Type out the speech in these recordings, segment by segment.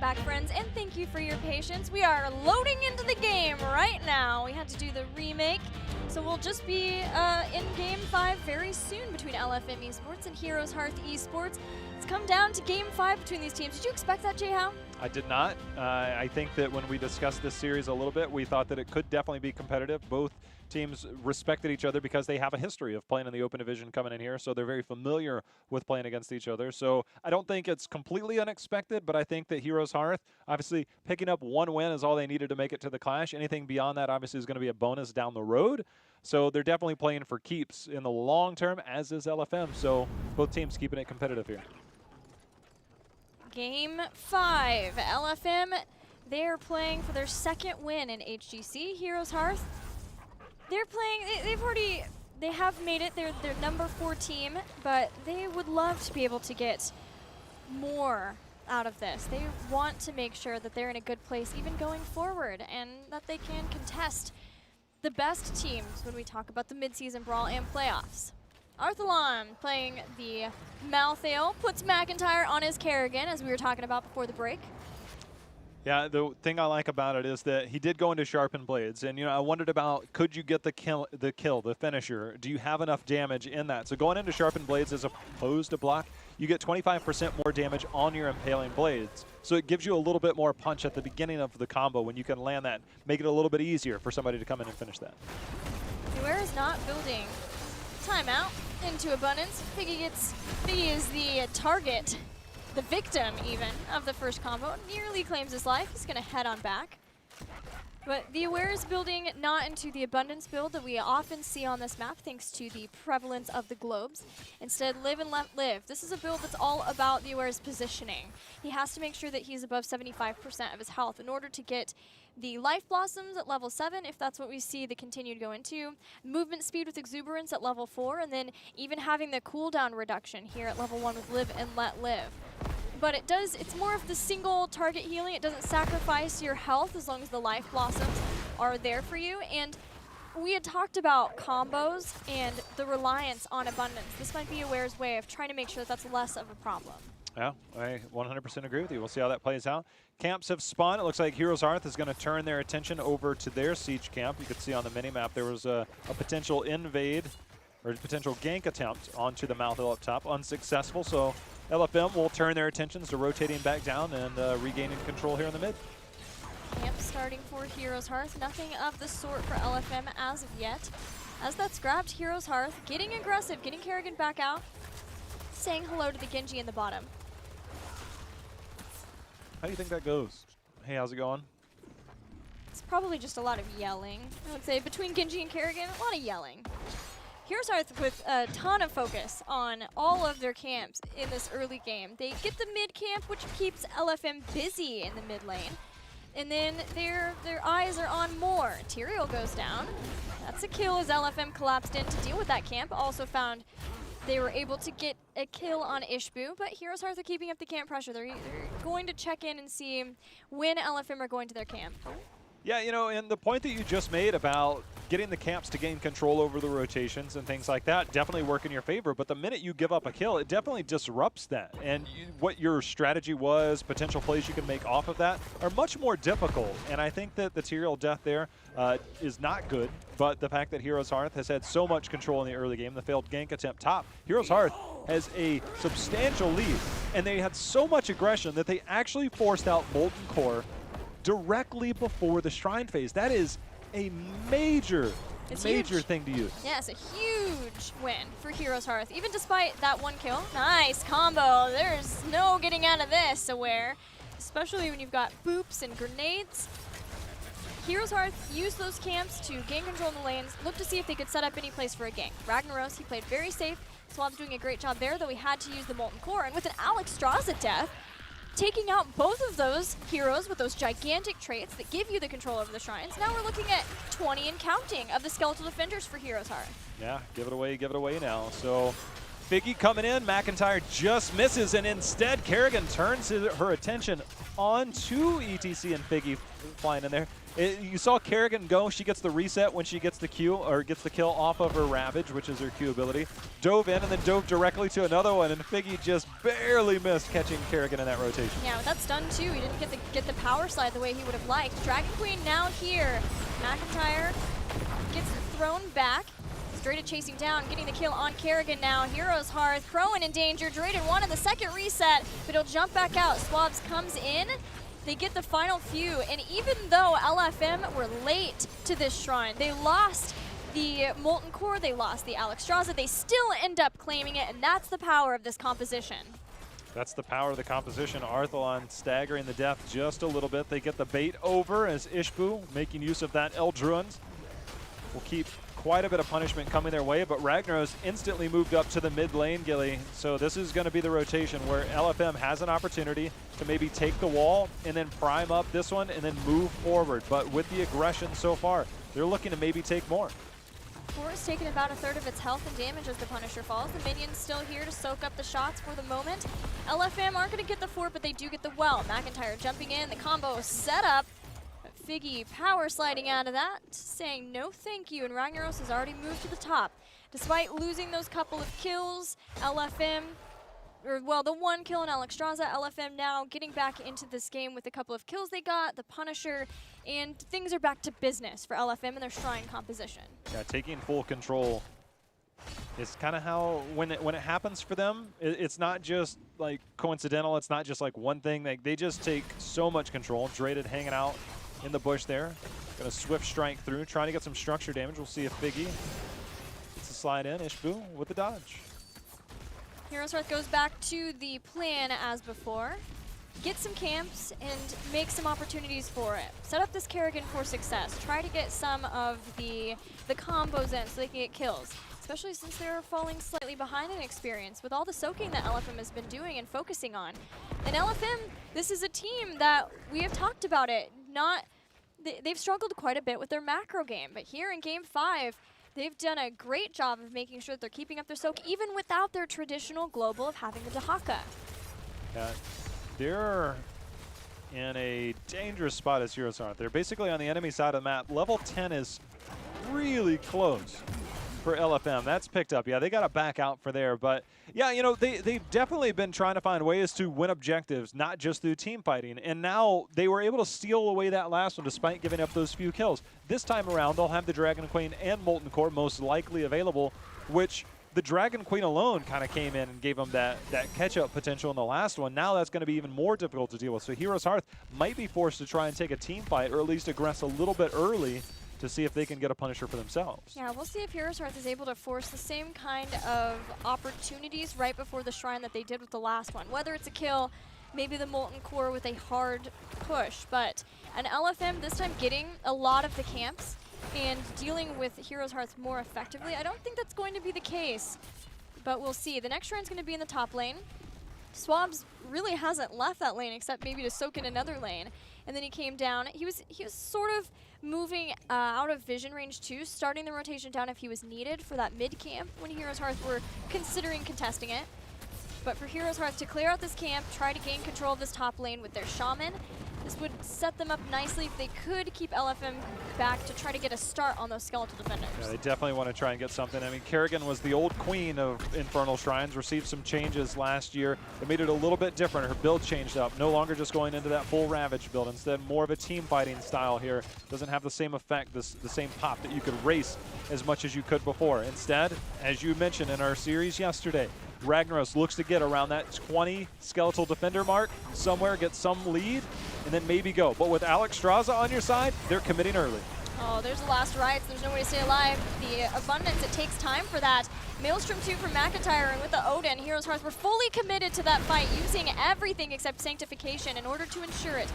back, friends, and thank you for your patience. We are loading into the game right now. We had to do the remake, so we'll just be in Game 5 very soon between LFM Esports and HeroesHearth Esports. It's come down to Game 5 between these teams. Did you expect that, Jay-How? I did not. I think that when we discussed this series a little bit, we thought that it could definitely be competitive. Both teams respected each other because they have a history of playing in the open division coming in here, so they're very familiar with playing against each other. So I don't think it's completely unexpected, but I think that HeroesHearth, obviously picking up one win is all they needed to make it to the Clash. Anything beyond that obviously is going to be a bonus down the road. So they're definitely playing for keeps in the long term, as is LFM. So both teams keeping it competitive here. Game 5, LFM, they're playing for their second win in HGC. HeroesHearth, they're playing, they have made it, they're number 4 team, but they would love to be able to get more out of this. They want to make sure that they're in a good place even going forward and that they can contest the best teams when we talk about the midseason brawl and playoffs. Arthalon playing the Malthael, puts McIntyre on his Kerrigan, as we were talking about before the break. Yeah, the thing I like about it is that he did go into Sharpened Blades, and I wondered about, could you get the kill, the finisher? Do you have enough damage in that? So going into Sharpened Blades as opposed to block, you get 25% more damage on your Impaling Blades. So it gives you a little bit more punch at the beginning of the combo when you can land that, make it a little bit easier for somebody to come in and finish that. Beware is not building timeout into Abundance. Figgy is the target, the victim even, of the first combo. Nearly claims his life. He's going to head on back. But the Aware is building not into the Abundance build that we often see on this map thanks to the prevalence of the globes. Instead, live and let live. This is a build that's all about the Aware's positioning. He has to make sure that he's above 75% of his health in order to get the Life Blossoms at level 7, if that's what we see the continued go into. Movement speed with Exuberance at level 4, and then even having the cooldown reduction here at level 1 with Live and Let Live. But it's more of the single target healing. It doesn't sacrifice your health as long as the Life Blossoms are there for you. And we had talked about combos and the reliance on Abundance. This might be Aware's way of trying to make sure that that's less of a problem. Yeah, I 100% agree with you. We'll see how that plays out. Camps have spawned. It looks like HeroesHearth is going to turn their attention over to their siege camp. You could see on the minimap there was a potential invade or potential gank attempt onto the Malthael up top. Unsuccessful, so LFM will turn their attentions to rotating back down and regaining control here in the mid. Camp starting for HeroesHearth. Nothing of the sort for LFM as of yet. As that's grabbed, HeroesHearth getting aggressive, getting Kerrigan back out, saying hello to the Genji in the bottom. How do you think that goes? Hey, how's it going? It's probably just a lot of yelling. I would say between Genji and Kerrigan, a lot of yelling. HeroesHearth with a ton of focus on all of their camps in this early game. They get the mid camp, which keeps LFM busy in the mid lane. And then their eyes are on more. Tyrael goes down. That's a kill as LFM collapsed in to deal with that camp. Also found they were able to get a kill on Ishbu, but HeroesHearth are keeping up the camp pressure. They're going to check in and see when LFM are going to their camp. Yeah, and the point that you just made about getting the camps to gain control over the rotations and things like that definitely work in your favor, but the minute you give up a kill, it definitely disrupts that. And what your strategy was, potential plays you can make off of that are much more difficult. And I think that the Tyrael death there is not good, but the fact that HeroesHearth has had so much control in the early game, the failed gank attempt top, HeroesHearth has a substantial lead, and they had so much aggression that they actually forced out Molten Core directly before the Shrine phase. That is a major thing to use. Yeah, it's a huge win for HeroesHearth, even despite that one kill. Nice combo. There's no getting out of this, Aware, especially when you've got boops and grenades. HeroesHearth used those camps to gain control in the lanes, look to see if they could set up any place for a gank. Ragnaros, he played very safe. Swab doing a great job there, though he had to use the Molten Core. And with an Alex Straza death, taking out both of those heroes with those gigantic traits that give you the control over the shrines. Now we're looking at 20 and counting of the Skeletal Defenders for HeroesHearth. Yeah, give it away now. So Figgy coming in, McIntyre just misses, and instead Kerrigan turns her attention onto ETC and Figgy flying in there. You saw Kerrigan go, she gets the reset when she gets the Q, or gets the kill off of her Ravage, which is her Q ability. Dove in and then dove directly to another one, and Figgy just barely missed catching Kerrigan in that rotation. Yeah, with that stun too, he didn't get the power slide the way he would have liked. Dragon Queen now here. McIntyre gets thrown back. Drayden chasing down, getting the kill on Kerrigan now. HeroesHearth, Crowan in danger. Drayden wanted the second reset, but he'll jump back out. Swabs comes in. They get the final few, and even though LFM were late to this shrine, they lost the Molten Core, they lost the Alexstrasza, they still end up claiming it, and that's the power of this composition. That's the power of the composition. Arthalon staggering the death just a little bit. They get the bait over as Ishbu, making use of that Eldruins, will keep quite a bit of punishment coming their way, but Ragnaros instantly moved up to the mid lane, Gilly. So this is going to be the rotation where LFM has an opportunity to maybe take the wall and then prime up this one and then move forward. But with the aggression so far, they're looking to maybe take more. Core is taking about a third of its health and damage as the Punisher falls. The minions still here to soak up the shots for the moment. LFM aren't going to get the fort, but they do get the well. McIntyre jumping in, the combo set up. Figgy power sliding out of that, saying no thank you, and Ragnaros has already moved to the top. Despite losing those couple of kills, LFM, or well, the one kill in Alexstrasza, LFM now getting back into this game with a couple of kills they got, the Punisher, and things are back to business for LFM and their shrine composition. Yeah, taking full control is kind of how, when it happens for them, it's not just like coincidental, it's not just like one thing, they just take so much control. Drayden hanging out in the bush there. Gonna swift strike through, trying to get some structure damage. We'll see if Figgy gets a slide in. Ishbu with the dodge. HeroesHearth goes back to the plan as before. Get some camps and make some opportunities for it. Set up this Kerrigan for success. Try to get some of the combos in so they can get kills, especially since they're falling slightly behind in experience with all the soaking that LFM has been doing and focusing on. And LFM, this is a team that we have talked about it. They've struggled quite a bit with their macro game, but here in Game 5, they've done a great job of making sure that they're keeping up their soak, even without their traditional global of having the Dahaka. Yeah, they're in a dangerous spot as HeroesHearth. They're basically on the enemy side of the map. Level 10 is really close for LFM. That's picked up. Yeah, they got to back out for there. But yeah, you know, they've definitely been trying to find ways to win objectives, not just through team fighting. And now they were able to steal away that last one despite giving up those few kills. This time around, they'll have the Dragon Queen and Molten Core most likely available, which the Dragon Queen alone kind of came in and gave them that catch-up potential in the last one. Now that's going to be even more difficult to deal with. So HeroesHearth might be forced to try and take a team fight, or at least aggress a little bit early to see if they can get a Punisher for themselves. Yeah, we'll see if HeroesHearth is able to force the same kind of opportunities right before the shrine that they did with the last one. Whether it's a kill, maybe the Molten Core with a hard push, but an LFM this time getting a lot of the camps and dealing with HeroesHearth more effectively. I don't think that's going to be the case, but we'll see. The next shrine's going to be in the top lane. Swabs really hasn't left that lane except maybe to soak in another lane. And then he came down. He was sort of moving out of vision range too, starting the rotation down if he was needed for that mid camp when HeroesHearth were considering contesting it. But for HeroesHearth to clear out this camp, try to gain control of this top lane with their Shaman, this would set them up nicely if they could keep LFM back to try to get a start on those skeletal defenders. Yeah, they definitely want to try and get something. I mean, Kerrigan was the old queen of Infernal Shrines, received some changes last year. It made it a little bit different. Her build changed up. No longer just going into that full Ravage build. Instead, more of a team fighting style here. Doesn't have the same effect, the same pop that you could race as much as you could before. Instead, as you mentioned in our series yesterday, Ragnaros looks to get around that 20 skeletal defender mark somewhere, get some lead, and then maybe go. But with Alexstrasza on your side, they're committing early. Oh, there's the last rights. There's no way to stay alive. The abundance, it takes time for that. Maelstrom 2 from McIntyre, and with the Odin, HeroesHearth were fully committed to that fight, using everything except Sanctification in order to ensure it.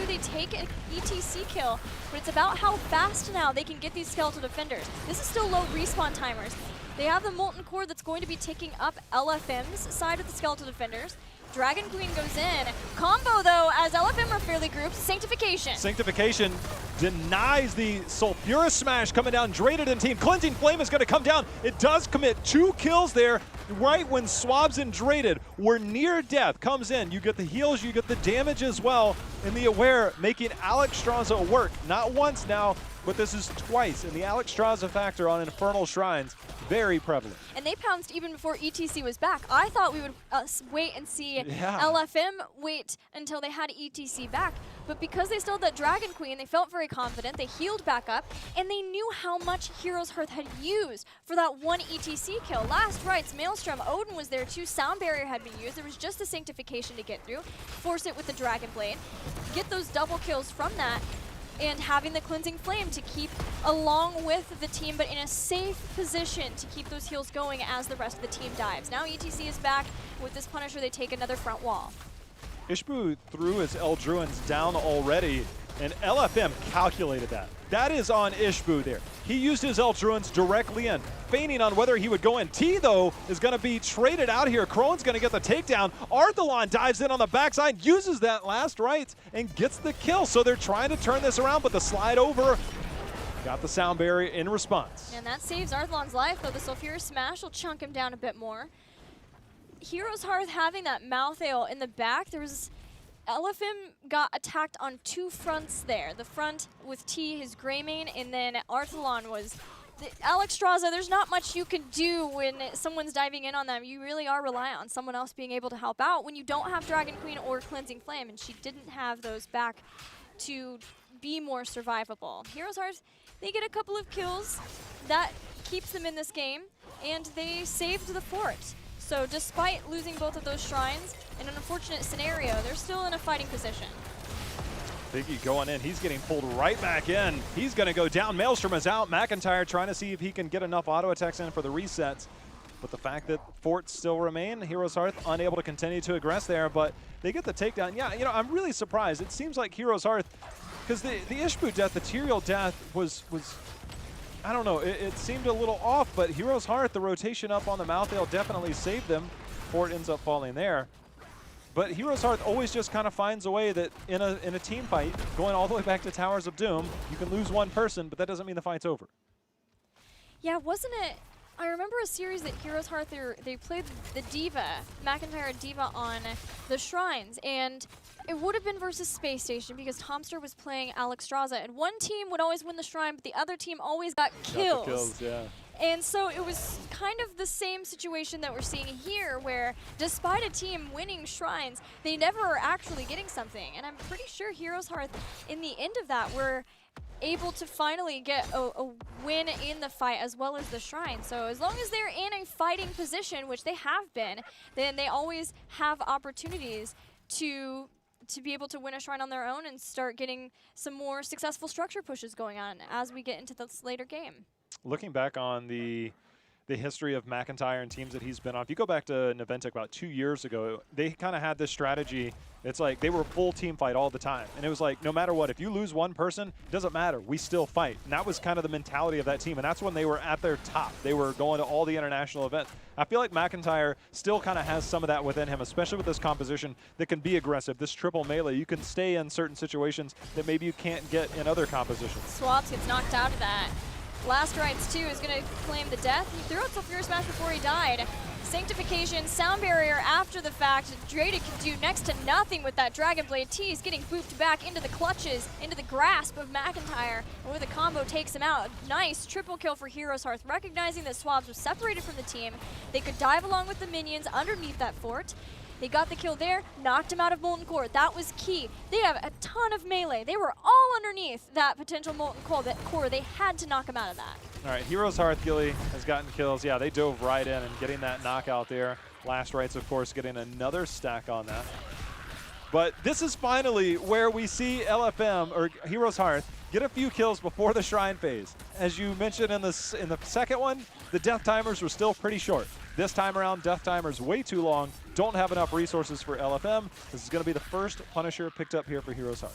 They take an ETC kill, but it's about how fast now they can get these skeletal defenders. This is still low respawn timers. They have the Molten Core that's going to be taking up LFM's side of the skeletal defenders. Dragon Queen goes in. Combo, though, as LFM are fairly grouped. Sanctification. Sanctification denies the Sulfurous Smash coming down. Drayden and team. Cleansing Flame is going to come down. It does commit 2 kills there. right when Swabs and Draded were near death, comes in. You get the heals, you get the damage as well, and the Aware making Alexstrasza work. Not once now, but this is twice, and the Alexstrasza factor on Infernal Shrines, very prevalent. And they pounced even before ETC was back. I thought we would wait and see LFM wait until they had ETC back. But because they still had that Dragon Queen, they felt very confident. They healed back up, and they knew how much HeroesHearth had used for that one ETC kill. Last rites, Maelstrom, Odin was there too. Sound Barrier had been used. There was just a Sanctification to get through. Force it with the Dragon Blade. Get those double kills from that. And having the Cleansing Flame to keep along with the team, but in a safe position to keep those heals going as the rest of the team dives. Now ETC is back. With this Punisher, they take another front wall. Ishbu threw his Eldruins down already, and LFM calculated that. That is on Ishbu there. He used his Eldruins directly in, feigning on whether he would go in. T, though, is going to be traded out here. Krone's going to get the takedown. Arthalon dives in on the backside, uses that last right, and gets the kill. So they're trying to turn this around, but the slide over got the Sound Barrier in response. And that saves Arthalon's life, though the Sulfurous Smash will chunk him down a bit more. HeroesHearth having that Mouth Ale in the back, there was LFM got attacked on two fronts there. The front with T, his Greymane, and then Arthalon was Alexstrasza. There's not much you can do when someone's diving in on them. You really are reliant on someone else being able to help out when you don't have Dragon Queen or Cleansing Flame, and she didn't have those back to be more survivable. HeroesHearth, they get a couple of kills. That keeps them in this game, and they saved the fort. So despite losing both of those shrines, in an unfortunate scenario, they're still in a fighting position. Biggie going in. He's getting pulled right back in. He's going to go down. Maelstrom is out. McIntyre trying to see if he can get enough auto attacks in for the resets. But the fact that forts still remain, HeroesHearth unable to continue to aggress there, but they get the takedown. Yeah, you know, I'm really surprised. It seems like HeroesHearth, because the Ishbu death, the Tyrael death was I don't know, it seemed a little off, but HeroesHearth, the rotation up on the Mouth Ale definitely saved them. Fort ends up falling there. But HeroesHearth always just kind of finds a way that in a team fight, going all the way back to Towers of Doom, you can lose one person, but that doesn't mean the fight's over. Yeah, wasn't it? I remember a series that HeroesHearth, they played the Diva, McIntyre and Diva on the Shrines, and it would have been versus Space Station because Tomster was playing Alexstrasza, and one team would always win the Shrine, but the other team always got kills. Got the kills, yeah. And so it was kind of the same situation that we're seeing here, where despite a team winning Shrines, they never are actually getting something. And I'm pretty sure HeroesHearth, in the end of that, were able to finally get a win in the fight as well as the Shrine. So as long as they're in a fighting position, which they have been, then they always have opportunities to be able to win a Shrine on their own and start getting some more successful structure pushes going on as we get into this later game. Looking back on the history of McIntyre and teams that he's been on, if you go back to Naventec about 2 years ago, they kind of had this strategy. It's like they were full team fight all the time. And it was like, no matter what, if you lose one person, it doesn't matter. We still fight. And that was kind of the mentality of that team. And that's when they were at their top. They were going to all the international events. I feel like McIntyre still kind of has some of that within him, especially with this composition that can be aggressive. This triple melee, you can stay in certain situations that maybe you can't get in other compositions. Swabs gets knocked out of that. Last Rites 2 is going to claim the death. He threw out Sulfurous Smash before he died. Sanctification, Sound Barrier after the fact. Draded can do next to nothing with that Dragon Blade. T is getting booped back into the clutches, into the grasp of McIntyre. And with a combo takes him out. Nice triple kill for HeroesHearth, recognizing that Swabs was separated from the team. They could dive along with the minions underneath that fort. They got the kill there, knocked him out of Molten Core. That was key. They have a ton of melee. They were all underneath that potential Molten Core. They had to knock him out of that. All right, HeroesHearth Gilly has gotten kills. Yeah, they dove right in and getting that knockout there. Last Rites, of course, getting another stack on that. But this is finally where we see LFM, or HeroesHearth, get a few kills before the Shrine phase. As you mentioned in the second one, the death timers were still pretty short. This time around, death timers way too long. Don't have enough resources for LFM. This is going to be the first Punisher picked up here for HeroesHearth.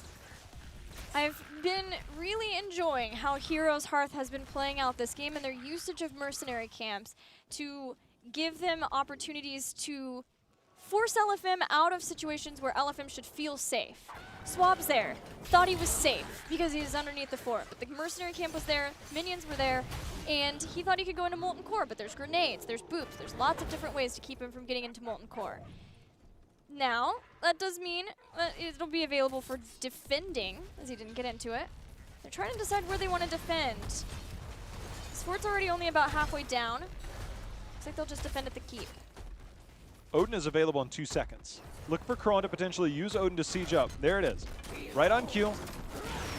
I've been really enjoying how HeroesHearth has been playing out this game and their usage of mercenary camps to give them opportunities to force LFM out of situations where LFM should feel safe. Swab's there, thought he was safe because he was underneath the fort, but the mercenary camp was there, minions were there, and he thought he could go into Molten Core, but there's grenades, there's boops, there's lots of different ways to keep him from getting into Molten Core. Now, that does mean that it'll be available for defending, as he didn't get into it. They're trying to decide where they want to defend. Sport's already only about halfway down. Looks like they'll just defend at the keep. Odin is available in 2 seconds. Look for Krone to potentially use Odin to siege up. There it is. Right on cue.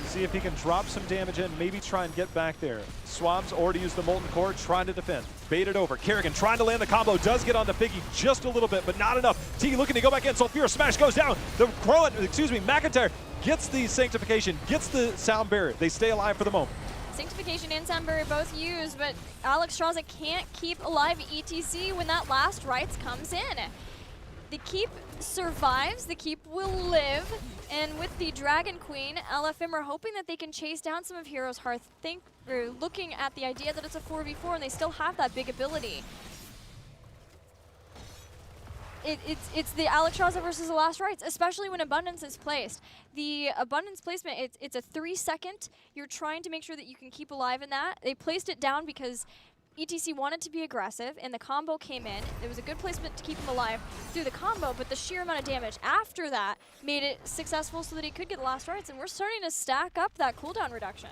See if he can drop some damage in, maybe try and get back there. Swab's already used the Molten Core, trying to defend. Baited over. Kerrigan trying to land the combo, does get onto Figgy just a little bit, but not enough. T looking to go back in, Sulfura Smash goes down. McIntyre gets the Sanctification, gets the Sound Barrier. They stay alive for the moment. Sanctification and Sound Barrier both used, but Alex Straza can't keep alive ETC when that last Rites comes in. The keep survives, the keep will live, and with the Dragon Queen, LFM are hoping that they can chase down some of HeroesHearth, looking at the idea that it's a 4v4 and they still have that big ability. It's the Alex Straza versus the last Rites, especially when Abundance is placed. The Abundance placement, it's a 3-second. You're trying to make sure that you can keep alive in that. They placed it down because ETC wanted to be aggressive, and the combo came in. It was a good placement to keep him alive through the combo, but the sheer amount of damage after that made it successful so that he could get the last Rites, and we're starting to stack up that cooldown reduction.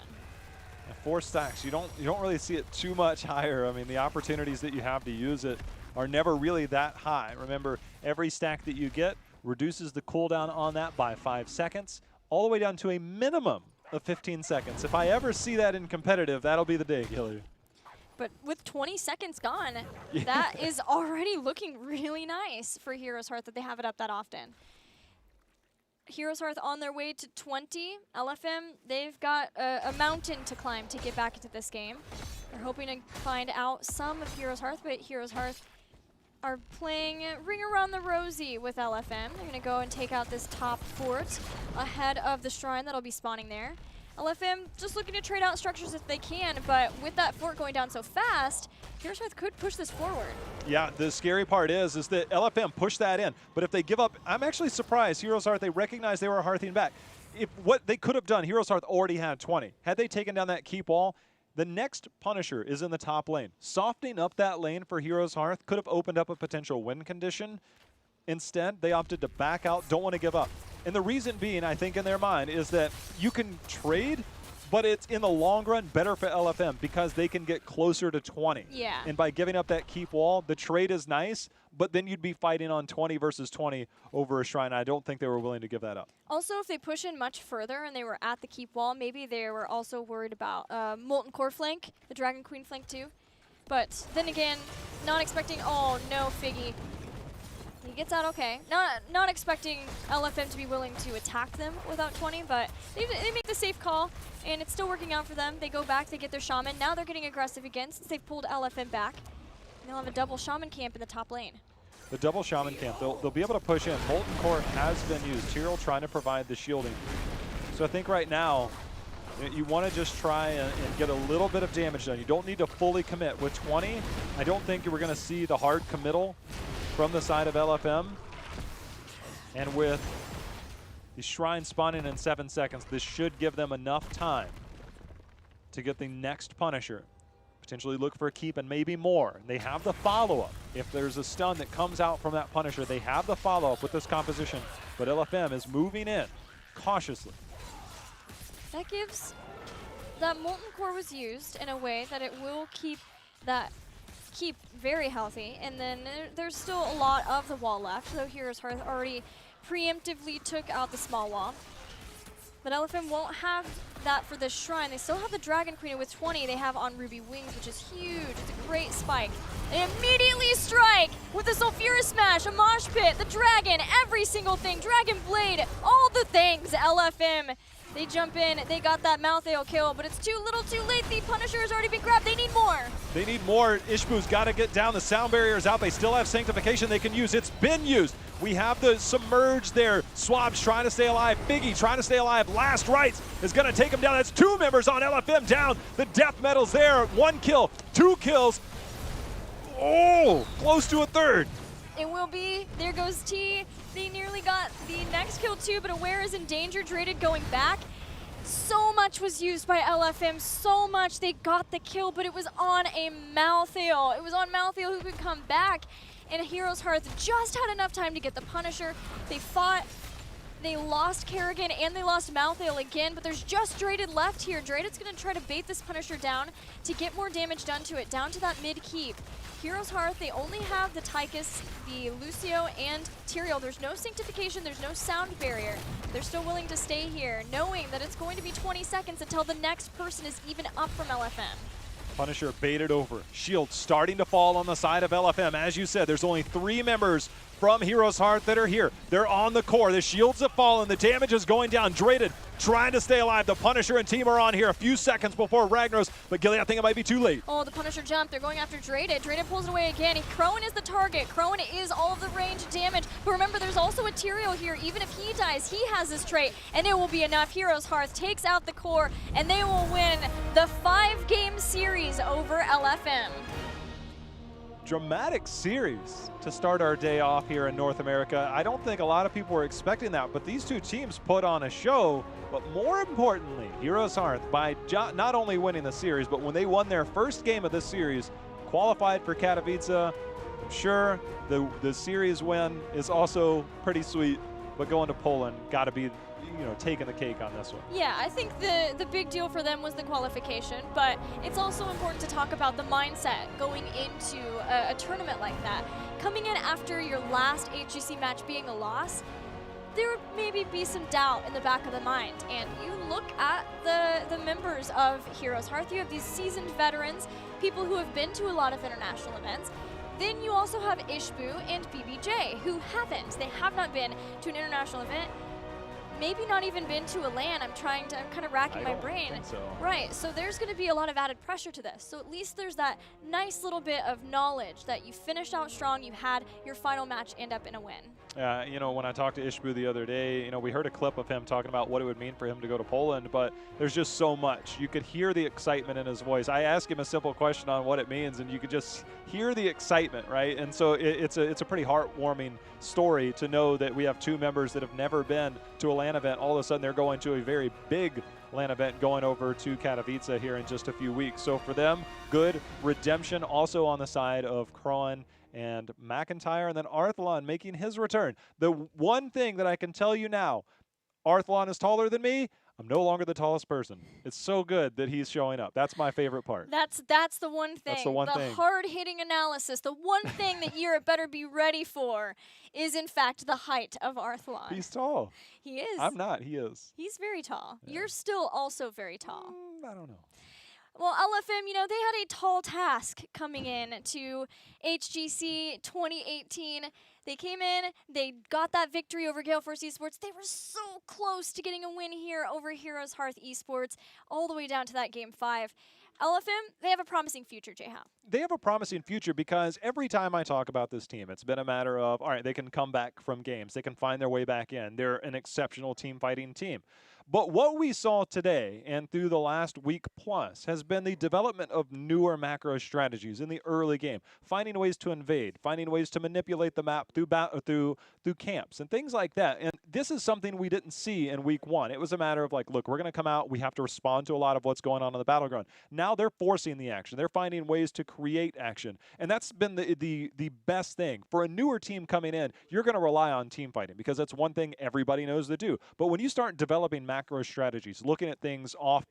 4 stacks, you don't really see it too much higher. I mean, the opportunities that you have to use it are never really that high. Remember, every stack that you get reduces the cooldown on that by 5 seconds, all the way down to a minimum of 15 seconds. If I ever see that in competitive, that'll be the day, Gilly. But with 20 seconds gone, that is already looking really nice for HeroesHearth that they have it up that often. HeroesHearth on their way to 20. LFM, they've got a mountain to climb to get back into this game. They're hoping to find out some of HeroesHearth, but HeroesHearth are playing Ring Around the Rosie with LFM. They're going to go and take out this top fort ahead of the shrine that'll be spawning there. LFM just looking to trade out structures if they can, but with that fort going down so fast, HeroesHearth could push this forward. Yeah, the scary part is that LFM pushed that in, but if they give up, I'm actually surprised HeroesHearth, they recognize they were hearthing back. If what they could have done, HeroesHearth already had 20. Had they taken down that keep wall, the next Punisher is in the top lane. Softening up that lane for HeroesHearth could have opened up a potential win condition. Instead, they opted to back out, don't want to give up. And the reason being, I think in their mind, is that you can trade, but it's in the long run better for LFM because they can get closer to 20. Yeah. And by giving up that keep wall, the trade is nice, but then you'd be fighting on 20 versus 20 over a shrine. I don't think they were willing to give that up. Also, if they push in much further and they were at the keep wall, maybe they were also worried about Molten Core flank, the Dragon Queen flank too. But then again, not expecting, oh no, Figgy. He gets out okay. Not expecting LFM to be willing to attack them without 20, but they make the safe call, and it's still working out for them. They go back, they get their Shaman. Now they're getting aggressive again since they've pulled LFM back. And they'll have a double Shaman camp in the top lane. The double Shaman camp, they'll be able to push in. Molten Core has been used. Tyrael trying to provide the shielding. So I think right now, you want to just try and get a little bit of damage done. You don't need to fully commit. With 20, I don't think we're going to see the hard committal from the side of LFM. And with the shrine spawning in 7 seconds, this should give them enough time to get the next Punisher. Potentially look for a keep and maybe more. They have the follow-up. If there's a stun that comes out from that Punisher, they have the follow-up with this composition. But LFM is moving in cautiously. That gives... That Molten Core was used in a way that it will keep that keep very healthy, and then there's still a lot of the wall left, so HeroesHearth already preemptively took out the small wall. But LFM won't have that for this shrine. They still have the Dragon Queen with 20 they have on Ruby Wings, which is huge. It's a great spike. They immediately strike with the Sulfura Smash, a Mosh Pit, the Dragon, every single thing, Dragon Blade, all the things. LFM, they jump in, they got that mouth ale kill, but it's too little too late. The Punisher has already been grabbed. They need more. They need more. Ishbu's got to get down. The sound barrier is out. They still have Sanctification they can use. It's been used. We have the Submerge there. Swab's trying to stay alive. Biggie trying to stay alive. Last Rites is going to take him down. That's 2 members on LFM down. The Death Metal's there. 1 kill, 2 kills. Oh, close to a third. It will be. There goes T. They nearly got the next kill too, but Aware is in danger. Traded going back. So much was used by LFM, so much. They got the kill, but it was on a Malthael. It was on Malthael who could come back, and HeroesHearth just had enough time to get the Punisher. They fought, they lost Kerrigan, and they lost Malthael again, but there's just Draded left here. Draded's gonna try to bait this Punisher down to get more damage done to it, down to that mid keep. HeroesHearth, they only have the Tychus, the Lucio, and Tyrael. There's no sanctification, there's no sound barrier. They're still willing to stay here, knowing that it's going to be 20 seconds until the next person is even up from LFM. Punisher baited over. Shield starting to fall on the side of LFM. As you said, there's only 3 members from HeroesHearth that are here. They're on the core. The shields have fallen. The damage is going down. Draded trying to stay alive. The Punisher and team are on here a few seconds before Ragnaros, but Gilly, I think it might be too late. Oh, the Punisher jumped. They're going after Draded. Draded pulls it away again. Crone is the target. Crone is all of the range damage. But remember, there's also a Tyrael here. Even if he dies, he has this trait, and it will be enough. HeroesHearth takes out the core, and they will win the 5-game series over LFM. Dramatic series to start our day off here in North America. I don't think a lot of people were expecting that, but these two teams put on a show. But more importantly, HeroesHearth, by not only winning the series, but when they won their first game of this series, qualified for Katowice. I'm sure the series win is also pretty sweet, but going to Poland got to be, taking the cake on this one. Yeah, I think the big deal for them was the qualification, but it's also important to talk about the mindset going into a tournament like that. Coming in after your last HGC match being a loss, there would maybe be some doubt in the back of the mind. And you look at the members of HeroesHearth, you have these seasoned veterans, people who have been to a lot of international events. Then you also have Ishbu and BBJ, who haven't. They have not been to an international event. Maybe not even been to a LAN. I'm kind of racking my brain. Think so. Right, so there's going to be a lot of added pressure to this. So at least there's that nice little bit of knowledge that you finished out strong, you had your final match end up in a win. When I talked to Ishbu the other day, we heard a clip of him talking about what it would mean for him to go to Poland, but there's just so much. You could hear the excitement in his voice. I asked him a simple question on what it means, and you could just hear the excitement, right? And so it's a pretty heartwarming story to know that we have 2 members that have never been to a LAN event. All of a sudden, they're going to a very big LAN event going over to Katowice here in just a few weeks. So for them, good redemption also on the side of Krohn and McIntyre, and then Arthelon making his return. The one thing that I can tell you now, Arthelon is taller than me. I'm no longer the tallest person. It's so good that he's showing up. That's my favorite part. That's the one thing. That's the one thing. The hard-hitting analysis. The one thing that Europe better be ready for is, in fact, the height of Arthelon. He's tall. He is. I'm not. He is. He's very tall. Yeah. You're still also very tall. I don't know. Well, LFM, they had a tall task coming in to HGC 2018. They came in, they got that victory over HeroesHearth Esports. They were so close to getting a win here over HeroesHearth Esports, all the way down to that Game 5. LFM, they have a promising future, J-Hop. They have a promising future because every time I talk about this team, it's been a matter of, all right, they can come back from games. They can find their way back in. They're an exceptional team-fighting team. But what we saw today and through the last week plus has been the development of newer macro strategies in the early game, finding ways to invade, finding ways to manipulate the map through camps and things like that. And this is something we didn't see in week 1. It was a matter of like, look, we're going to come out. We have to respond to a lot of what's going on the battleground. Now they're forcing the action. They're finding ways to create action. And that's been the best thing. For a newer team coming in, you're going to rely on team fighting because that's one thing everybody knows to do. But when you start developing macro strategies, looking at things off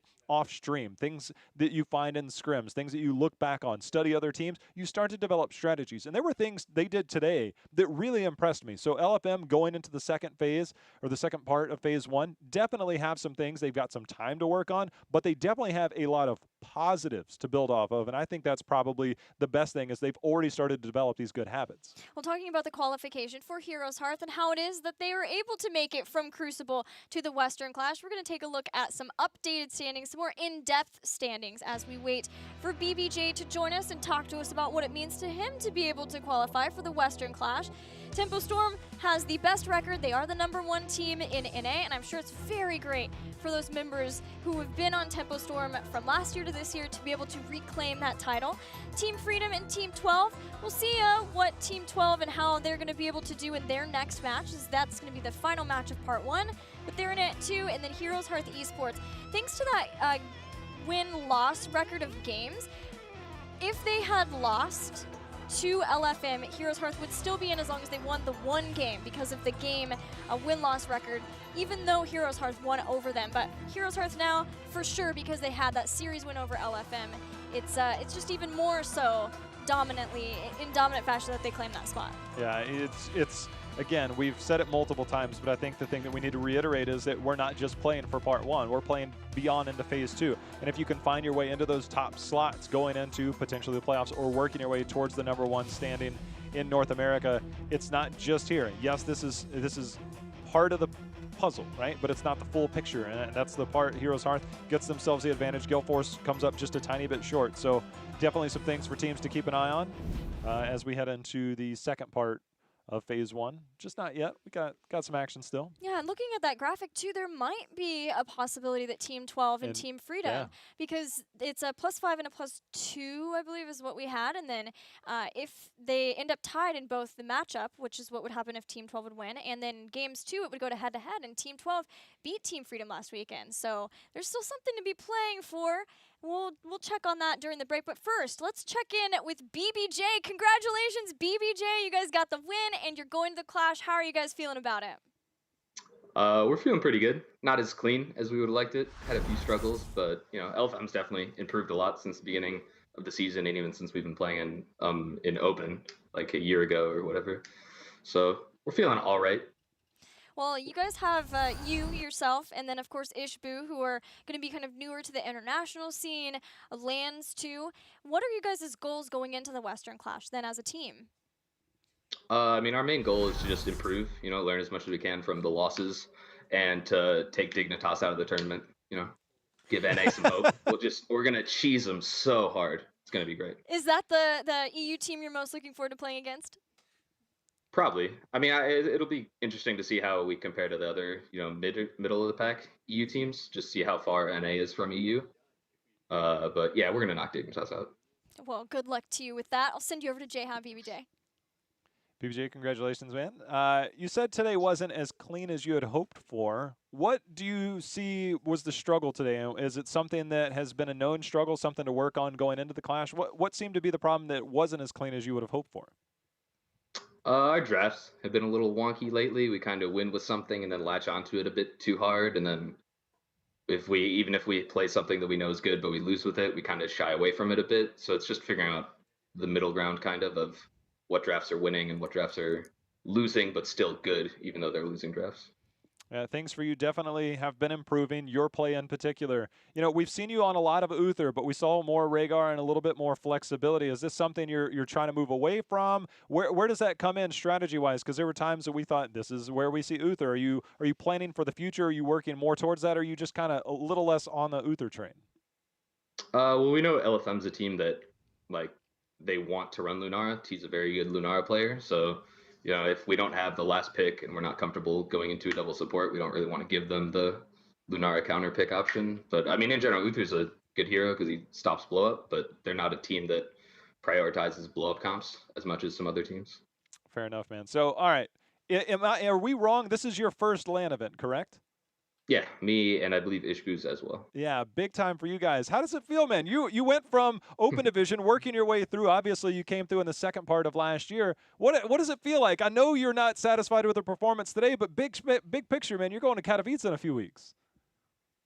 stream, things that you find in scrims, things that you look back on, study other teams, you start to develop strategies. And there were things they did today that really impressed me. So LFM going into the second phase or the second part of phase 1 definitely have some things they've got some time to work on, but they definitely have a lot of positives to build off of. And I think that's probably the best thing is they've already started to develop these good habits. Well, talking about the qualification for HeroesHearth and how it is that they were able to make it from Crucible to the Western Clash, we're going to take a look at some updated standings, some more in-depth standings as we wait for BBJ to join us and talk to us about what it means to him to be able to qualify for the Western Clash. Tempo Storm has the best record. They are the #1 team in NA, and I'm sure it's very great for those members who have been on Tempo Storm from last year to this year to be able to reclaim that title. Team Freedom and Team 12, we'll see what Team 12 and how they're going to be able to do in their next match, as that's going to be the final match of Part 1, but they're in it too. And then HeroesHearth Esports, thanks to that win-loss record of games, if they had lost to LFM, HeroesHearth would still be in as long as they won the one game because of the game win-loss record, even though HeroesHearth won over them. But HeroesHearth now, for sure, because they had that series win over LFM, it's just even more so in dominant fashion that they claim that spot. Yeah, it's again, we've said it multiple times, but I think the thing that we need to reiterate is that we're not just playing for Part 1. We're playing beyond into Phase 2. And if you can find your way into those top slots going into potentially the playoffs or working your way towards the #1 standing in North America, it's not just here. Yes, this is part of the puzzle, right? But it's not the full picture, and that's the part HeroesHearth gets themselves the advantage. Galeforce comes up just a tiny bit short. So definitely some things for teams to keep an eye on as we head into the second part of Phase 1. Just not yet. We got some action still. Yeah, and looking at that graphic too, there might be a possibility that Team 12 and Team Freedom, because it's a +5 and a +2, I believe, is what we had. And then if they end up tied in both the matchup, which is what would happen if Team 12 would win, and then games 2, it would go to head-to-head, and Team 12 beat Team Freedom last weekend. So there's still something to be playing for. We'll check on that during the break, but first, let's check in with BBJ. Congratulations, BBJ. You guys got the win, and you're going to the Clash. How are you guys feeling about it? We're feeling pretty good. Not as clean as we would have liked it. Had a few struggles, but LFM's definitely improved a lot since the beginning of the season, and even since we've been playing in Open like a year ago or whatever. So we're feeling all right. Well, you guys have you, yourself, and then, of course, Ishbu, who are going to be kind of newer to the international scene, lands too. What are you guys' goals going into the Western Clash then as a team? I mean, our main goal is to just improve, learn as much as we can from the losses and to take Dignitas out of the tournament, give NA some hope. We're going to cheese them so hard. It's going to be great. Is that the EU team you're most looking forward to playing against? Probably. I mean, it'll be interesting to see how we compare to the other, middle of the pack EU teams. Just see how far NA is from EU. But yeah, we're gonna knock Dignitas out. Well, good luck to you with that. I'll send you over to Jayhan, BBJ. BBJ, congratulations, man. You said today wasn't as clean as you had hoped for. What do you see was the struggle today? Is it something that has been a known struggle, something to work on going into the Clash? What seemed to be the problem that wasn't as clean as you would have hoped for? Our drafts have been a little wonky lately. We kind of win with something and then latch onto it a bit too hard. And then even if we play something that we know is good, but we lose with it, we kind of shy away from it a bit. So it's just figuring out the middle ground kind of what drafts are winning and what drafts are losing, but still good, even though they're losing drafts. Things for you definitely have been improving, your play in particular. We've seen you on a lot of Uther, but we saw more Rhaegar and a little bit more flexibility. Is this something you're trying to move away from? Where does that come in strategy-wise? Because there were times that we thought this is where we see Uther. Are you planning for the future? Are you working more towards that? Or are you just kind of a little less on the Uther train? Well, we know LFM's a team that, they want to run Lunara. He's a very good Lunara player, so if we don't have the last pick and we're not comfortable going into a double support, we don't really want to give them the Lunara counter pick option. But I mean, in general, Uther's a good hero because he stops blow up, but they're not a team that prioritizes blow up comps as much as some other teams. Fair enough, man. So, all right. Are we wrong? This is your first LAN event, correct? Yeah, me and I believe Ishbu's as well. Yeah, big time for you guys. How does it feel, man? You went from Open Division, working your way through. Obviously, you came through in the second part of last year. What does it feel like? I know you're not satisfied with the performance today, but big picture, man, you're going to Katowice in a few weeks.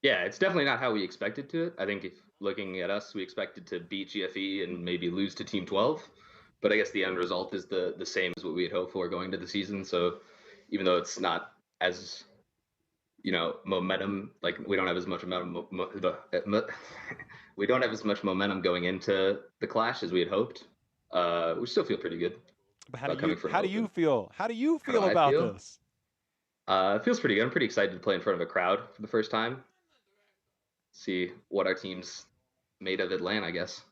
Yeah, it's definitely not how we expected to it. I think if looking at us, we expected to beat GFE and maybe lose to Team 12. But I guess the end result is the same as what we had hoped for going into the season. So even though it's not as momentum, we don't have as much we don't have as much momentum going into the Clash as we had hoped. We still feel pretty good. But how do you feel? How do you feel about this? It feels pretty good. I'm pretty excited to play in front of a crowd for the first time. See what our team's made of Atlanta, I guess.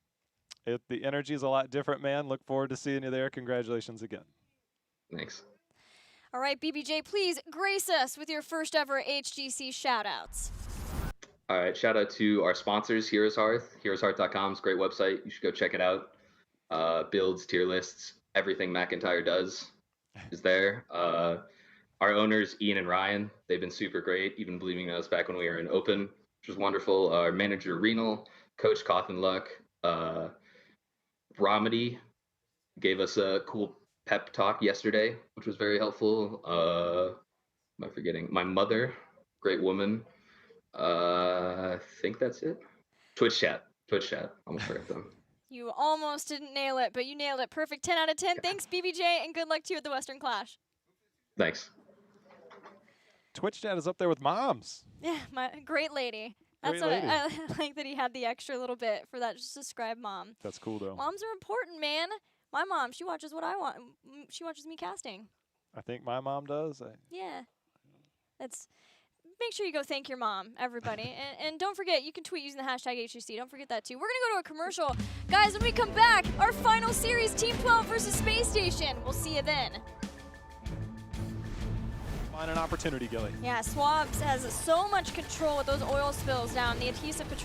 The energy is a lot different, man. Look forward to seeing you there. Congratulations again. Thanks. All right, BBJ, please grace us with your first ever HGC shoutouts. All right, shout out to our sponsors, HeroesHearth. HeroesHearth.com is a great website. You should go check it out. Builds, tier lists, everything McIntyre does is there. Our owners, Ian and Ryan, they've been super great, even believing in us back when we were in Open, which was wonderful. Our manager, Renal, Coach Cawthon Luck, Romedy gave us a cool pep talk yesterday, which was very helpful. Am I forgetting? My mother, great woman. I think that's it. Twitch chat. Almost forgot them. You almost didn't nail it, but you nailed it. Perfect. 10 out of 10. Thanks, BBJ, and good luck to you at the Western Clash. Thanks. Twitch chat is up there with moms. Yeah, my great lady. That's Great lady. I like that he had the extra little bit for that just to describe mom. That's cool, though. Moms are important, man. My mom, she watches what I want. She watches me casting. I think my mom does. Yeah. Make sure you go thank your mom, everybody. and don't forget, you can tweet using the hashtag HGC. Don't forget that, too. We're going to go to a commercial. Guys, when we come back, our final series, Team 12 versus Space Station. We'll see you then. Find an opportunity, Gilly. Yeah, Swabs has so much control with those oil spills down the adhesive petroleum.